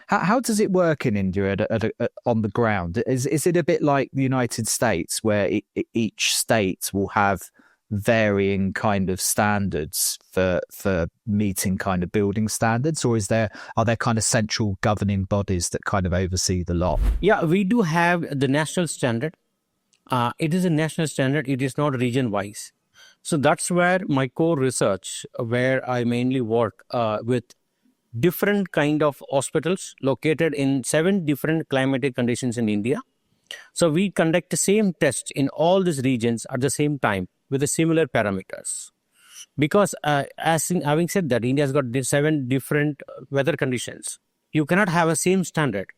How does it work in India on the ground? Is it a bit like the United States, where each state will have varying kind of standards for meeting kind of building standards, or are there kind of central governing bodies that kind of oversee the lot? Yeah, we do have the national standard. It is a national standard. It is not region wise. So that's where my core research, where I mainly work with different kind of hospitals located in 7 different climatic conditions in India. So we conduct the same test in all these regions at the same time with the similar parameters. Because having said that, India has got 7 different weather conditions. You cannot have a same standard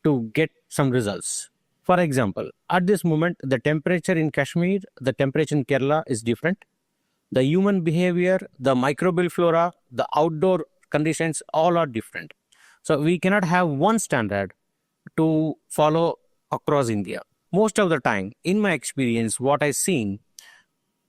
to get some results. For example, at this moment, the temperature in Kashmir, the temperature in Kerala is different. The human behavior, the microbial flora, the outdoor conditions, all are different. So we cannot have one standard to follow across India. Most of the time, in my experience, what I've seen,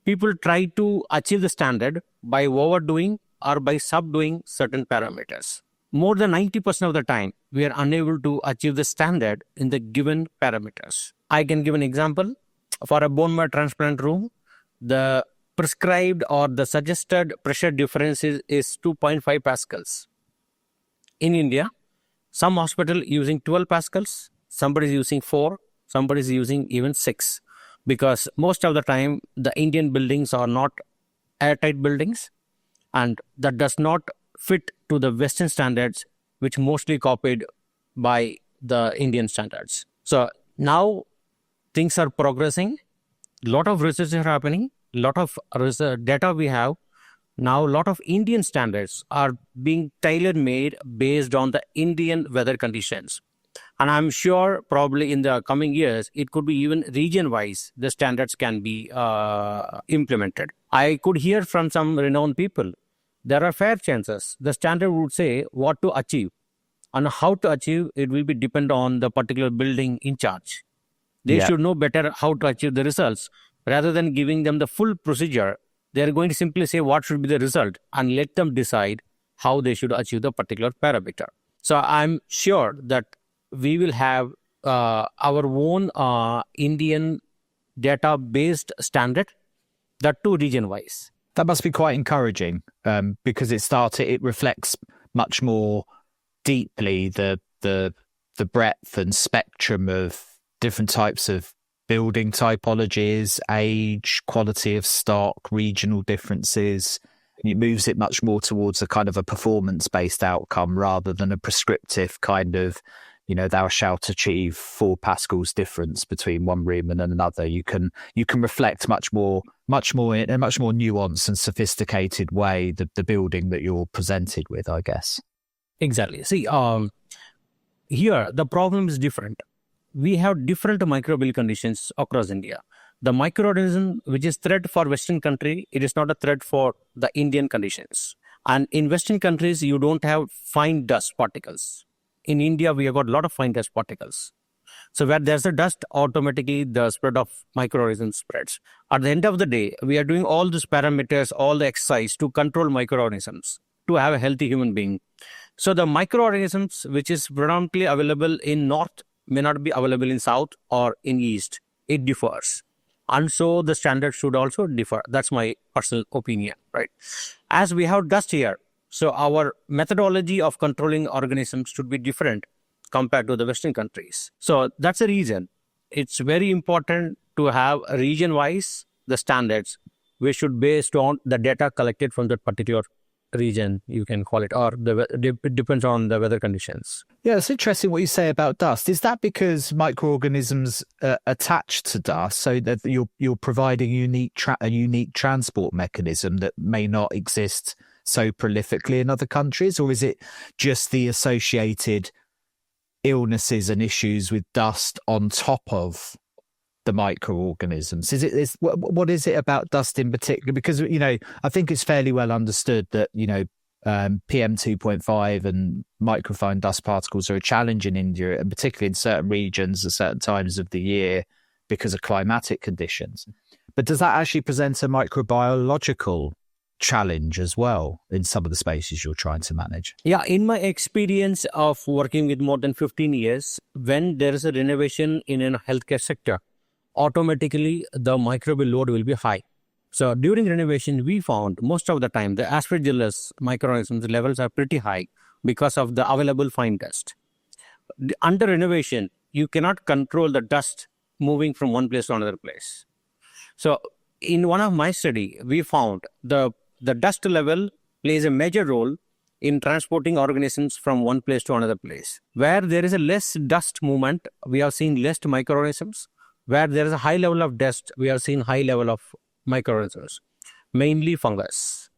people try to achieve the standard by overdoing or by subdoing certain parameters. More than 90% of the time, we are unable to achieve the standard in the given parameters. I can give an example. For a bone marrow transplant room, the prescribed or the suggested pressure difference is 2.5 pascals. In India, some hospital using 12 pascals, somebody is using 4, somebody is using even 6. Because most of the time, the Indian buildings are not airtight buildings, and that does not fit to the Western standards, which mostly copied by the Indian standards. So now things are progressing. A lot of research are happening. A lot of data we have. Now a lot of Indian standards are being tailor-made based on the Indian weather conditions. And I'm sure probably in the coming years, it could be even region-wise, the standards can be implemented. I could hear from some renowned people, there are fair chances. The standard would say what to achieve, and how to achieve it will be depend on the particular building in charge. They should know better how to achieve the results. Rather than giving them the full procedure, they are going to simply say what should be the result and let them decide how they should achieve the particular parameter. So I'm sure that we will have our own Indian data-based standard, that too region-wise. That must be quite encouraging because it reflects much more deeply the breadth and spectrum of different types of building typologies, age, quality of stock, regional differences. It moves it much more towards a kind of a performance-based outcome rather than a prescriptive kind of, thou shalt achieve 4 pascals difference between one room and another. You can reflect much more in a much more nuanced and sophisticated way the building that you're presented with, I guess. Exactly. See, here the problem is different. We have different microbial conditions across India. The microorganism which is threat for Western country, it is not a threat for the Indian conditions. And in Western countries, you don't have fine dust particles. In India, we have got a lot of fine dust particles. So where there's a dust, automatically the spread of microorganisms spreads. At the end of the day, we are doing all these parameters, all the exercise to control microorganisms, to have a healthy human being. So the microorganisms which is predominantly available in north may not be available in south or in east. It differs. And so the standard should also differ. That's my personal opinion, right? As we have dust here, so our methodology of controlling organisms should be different compared to the Western countries. So that's the reason. It's very important to have region-wise the standards, which should be based on the data collected from that particular region, you can call it, or it depends on the weather conditions. Yeah, it's interesting what you say about dust. Is that because microorganisms attach to dust, so that you're providing a unique transport mechanism that may not exist so prolifically in other countries, or is it just the associated illnesses and issues with dust on top of the microorganisms? What is it about dust in particular? Because I think it's fairly well understood that PM 2.5 and microfine dust particles are a challenge in India, and particularly in certain regions at certain times of the year because of climatic conditions. But does that actually present a microbiological challenge as well in some of the spaces you're trying to manage? Yeah, in my experience of working with more than 15 years, when there is a renovation in a healthcare sector, automatically the microbial load will be high. So during renovation, we found most of the time the aspergillus microorganisms levels are pretty high because of the available fine dust. Under renovation, you cannot control the dust moving from one place to another place. So in one of my study, we found the dust level plays a major role in transporting organisms from one place to another place. Where there is a less dust movement, we have seen less microorganisms. Where there is a high level of dust, we have seen high level of microorganisms, mainly fungus.